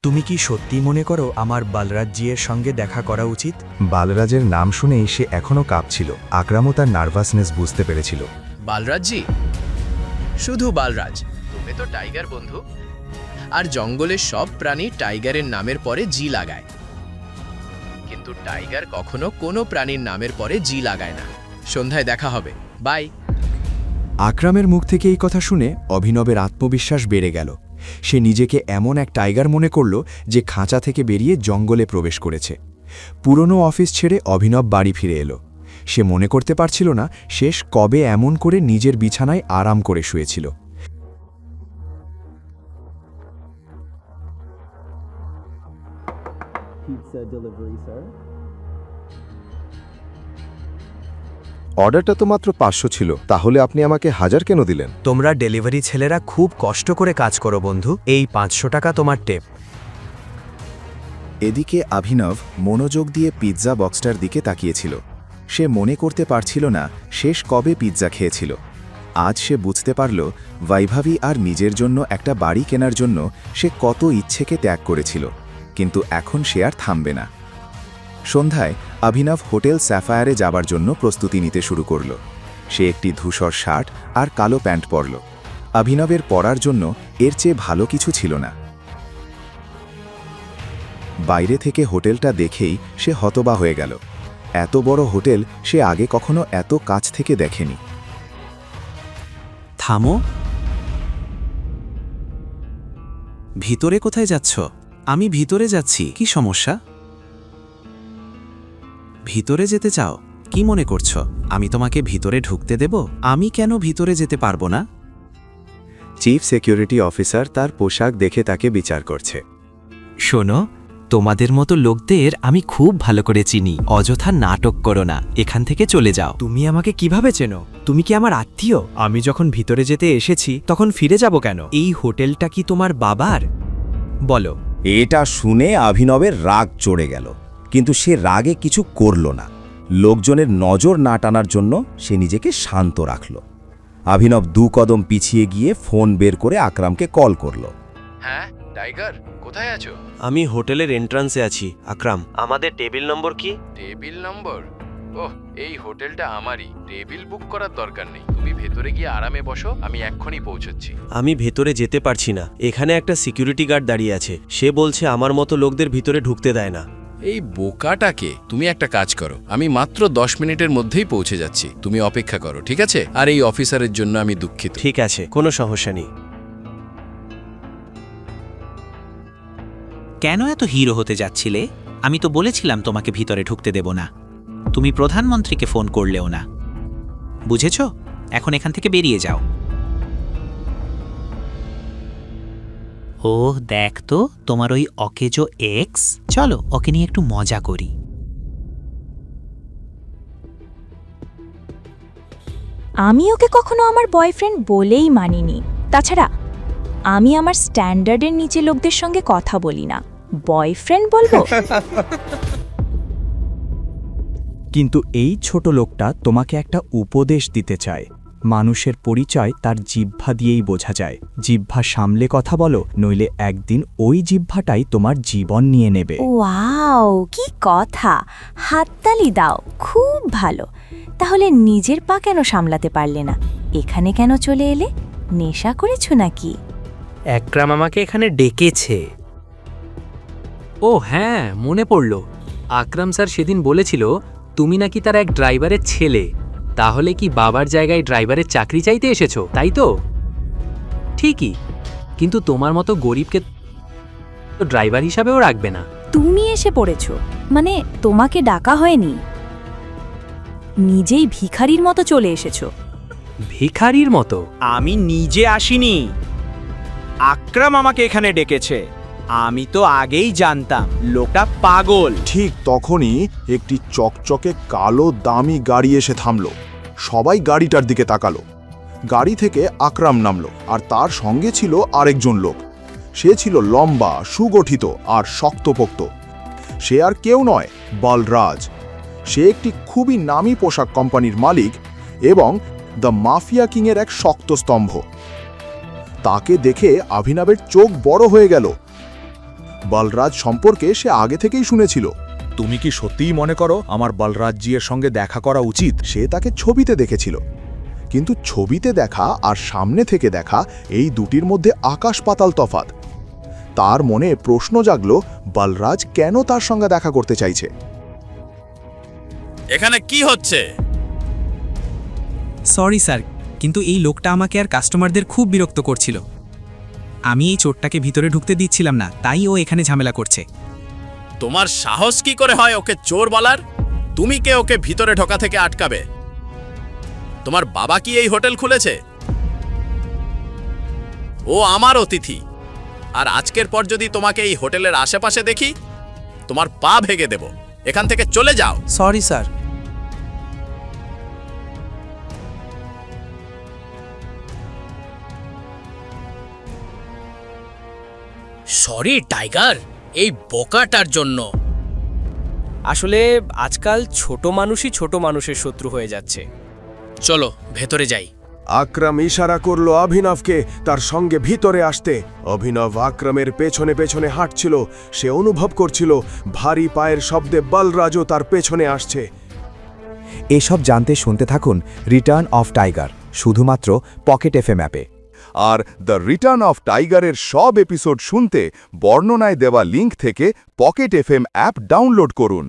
তুমি কি সত্যি মনে করো আমার বালরাজজির সঙ্গে দেখা করা উচিত? বালরাজের নাম শুনেই সে এখনও কাঁপছিল। আকরামও তার নার্ভাসনেস বুঝতে পেরেছিল। বালরাজজি? শুধু বালরাজ? তুমি তো টাইগার বন্ধু, আর জঙ্গলের সব প্রাণী টাইগারের নামের পরে জি লাগায়, কিন্তু টাইগার কখনো কোনো প্রাণীর নামের পরে জি লাগায় না। সন্ধ্যায় দেখা হবে, বাই। আকরামের মুখ থেকে এই কথা শুনে অভিনবের আত্মবিশ্বাস বেড়ে গেল। সে নিজেকে এমন এক টাইগার মনে করল যে খাঁচা থেকে বেরিয়ে জঙ্গলে প্রবেশ করেছে। পুরনো অফিস ছেড়ে অভিনব বাড়ি ফিরে এলো। সে মনে করতে পারছিল না শেষ কবে এমন করে নিজের বিছানায় আরাম করে শুয়েছিল। অর্ডারটা তো মাত্র 500 ছিল, তাহলে আপনি আমাকে 1000 কেন দিলেন? তোমরা ডেলিভারি ছেলেরা খুব কষ্ট করে কাজ করো বন্ধু, এই 500 টাকা তোমার টেপ। এদিকে অভিনব মনোযোগ দিয়ে পিৎজা বক্সটার দিকে তাকিয়েছিল। সে মনে করতে পারছিল না শেষ কবে পিৎজা খেয়েছিল। আজ সে বুঝতে পারল বৈভবী আর নিজের জন্য একটা বাড়ি কেনার জন্য সে কত ইচ্ছেকে ত্যাগ করেছিল, কিন্তু এখন সে আর থামবে না। সন্ধ্যায় অভিনব হোটেল স্যাফায়ারে যাবার জন্য প্রস্তুতি নিতে শুরু করল। সে একটি ধূসর শার্ট আর কালো প্যান্ট পরল। অভিনবের পরার জন্য এর চেয়ে ভালো কিছু ছিল না। বাইরে থেকে হোটেলটা দেখেই সে হতবাক হয়ে গেল। এত বড় হোটেল সে আগে কখনো এত কাছ থেকে দেখেনি। থামো, ভিতরে কোথায় যাচ্ছ? আমি ভিতরে যাচ্ছি, কি সমস্যা? ভিতরে যেতে চাও? কি মনে করছো আমি তোমাকে ভিতরে ঢুকতে দেব? আমি কেন ভিতরে যেতে পারবো না? চিফ সিকিউরিটি অফিসার তার পোশাক দেখে তাকে বিচার করছে। শোনো, তোমাদের মতো লোকদের আমি খুব ভালো করে চিনি। অযথা নাটক করো না, এখান থেকে চলে যাও। তুমি আমাকে কিভাবে চেনো? তুমি কি আমার আত্মীয়? আমি যখন ভিতরে যেতে এসেছি তখন ফিরে যাব কেন? এই হোটেলটা কি তোমার বাবার? বলো। এটা শুনে অভিনবের রাগ চড়ে গেল, কিন্তু সে রাগে কিছু করল না। লোকজনের নজর না টানার জন্য সে নিজেকে শান্ত রাখল। অভিনব 2 কদম পিছিয়ে গিয়ে ফোন বের করে আকরামকে কল করল। হ্যাঁ টাইগার, কোথায় আছো? আমি হোটেলের এন্ট্রান্সে আছি। আকরাম, আমাদের টেবিল নম্বর কি? টেবিল নম্বর? ওহ, এই হোটেলটা আমারই, টেবিল বুক করার দরকার নেই। তুমি ভেতরে গিয়ে আরামে বসো, আমি এক্ষুনি পৌঁছচ্ছি। আমি ভেতরে যেতে পারছি না, এখানে একটা সিকিউরিটি গার্ড দাঁড়িয়ে আছে। সে বলছে আমার মতো লোকদের ভিতরে ঢুকতে দেয় না। এই বোকাটাকে, তুমি একটা কাজ করো, আমি মাত্র 10 মিনিটের মধ্যেই পৌঁছে যাচ্ছি, তুমি অপেক্ষা করো, ঠিক আছে? আর এই অফিসারের জন্য আমি দুঃখিত। ঠিক আছে, কোনো সমস্যা নেই। কেন এত হিরো হতে যাচ্ছিলে? আমি তো বলেছিলাম তোমাকে ভিতরে ঢুকতে দেব না। তুমি প্রধানমন্ত্রীকে ফোন করলেও না, বুঝেছো? এখন এখান থেকে বেরিয়ে যাও। ও দেখ তো, তোমার ওই অকেজো এক্স। চলো ওকে নিয়ে একটু মজা করি। আমি ওকে কখনো আমার বয়ফ্রেন্ড বলেই মানিনি। তাছাড়া আমি আমার স্ট্যান্ডার্ডের নিচে লোকদের সঙ্গে কথা বলি না, বয়ফ্রেন্ড বলবো? কিন্তু এই ছোট লোকটা তোমাকে একটা উপদেশ দিতে চায়। মানুষের পরিচয় তার জিহ্বা দিয়েই বোঝা যায়। জিহ্বা সামলে কথা বলো, নইলে একদিন ওই জিহ্বাটাই তোমার জীবন নিয়ে নেবে। ওয়াও, কি কথা! হাততালি দাও, খুব ভালো। তাহলে নিজের পা কেন সামলাতে পারলে না? এখানে কেন চলে এলে? নেশা করেছো নাকি? আকরাম আমাকে এখানে ডেকেছে। ও হ্যাঁ, মনে পড়ল। আকরাম স্যার সেদিন বলেছিল তুমি নাকি তার এক ড্রাইভারের ছেলে। তাহলে কি বাবার জায়গায় ড্রাইভারের চাকরি চাইতে এসেছো, তাই তো? ঠিকই, কিন্তু তোমার মতো গরিবকে তো ড্রাইভার হিসাবেও রাখবে না। তুমি এসে পড়েছো, মানে তোমাকে ডাকা হয়নি, নিজেই ভিখারির মতো চলে এসেছো। ভিখারির মতো? আমি নিজে আসিনি, আকরাম আমাকে এখানে ডেকেছে। আমি তো আগেই জানতাম লোকটা পাগল। ঠিক তখনই একটি চকচকে কালো দামি গাড়ি এসে থামল। সবাই গাড়িটার দিকে তাকালো। গাড়ি থেকে আকরাম নামলো, আর তার সঙ্গে ছিল আরেকজন লোক। সে ছিল লম্বা, সুগঠিত আর শক্তপোক্ত। সে আর কেউ নয়, বালরাজ। সে একটি খুবই নামী পোশাক কোম্পানির মালিক এবং দ্য মাফিয়া কিংয়ের এক শক্ত স্তম্ভ। তাকে দেখে অভিনবের চোখ বড় হয়ে গেল। বলরাজ সম্পর্কে সে আগে থেকেই শুনেছিল। তুমি কি সত্যিই মনে করো আমার বলরাজজির সঙ্গে দেখা করা উচিত? সে তাকে ছবিতে দেখেছিল, কিন্তু ছবিতে দেখা আর সামনে থেকে দেখা এই দুটির মধ্যে আকাশ পাতাল তফাৎ। তার মনে প্রশ্ন জাগল, বলরাজ কেন তার সঙ্গে দেখা করতে চাইছে। এখানে কি হচ্ছে? সরি স্যার, কিন্তু এই লোকটা আমাকে আর কাস্টমারদের খুব বিরক্ত করছিল। আমি এই চোরটাকে ভিতরে ঢুকতে দিচ্ছিলাম না, তাই ও এখানে ঝামেলা করছে। তোমার সাহস কি করে হয় ওকে চোর বলার? তুমি কে ওকে ভিতরে ঢোকা থেকে আটকাবে? তোমার বাবা কি এই হোটেল খুলেছে? ও আমার অতিথি, আর আজকের পর যদি তোমাকে এই হোটেলের আশেপাশে দেখি, তোমার পা ভেঙে দেব। এখান থেকে চলে যাও। Sorry sir. সরি টাইগার, এই বোকাটার জন্য। আসলে আজকাল ছোট মানুষই ছোট মানুষের শত্রু হয়ে যাচ্ছে। চলো ভেতরে যাই। আকরাম ইশারা করলো অভিনবকে তার সঙ্গে ভিতরে আসতে। অভিনব আকরামের পেছনে পেছনে হাঁটছিল। সে অনুভব করছিল ভারী পায়ের শব্দে বলরাজও তার পেছনে আসছে। এসব জানতে শুনতে থাকুন রিটার্ন অফ টাইগার, শুধুমাত্র পকেট এফএম অ্যাপে। আর দ্য রিটার্ন অফ টাইগারের সব এপিসোড শুনতে বর্ণনায় দেওয়া লিঙ্ক থেকে পকেট এফএম অ্যাপ ডাউনলোড করুন।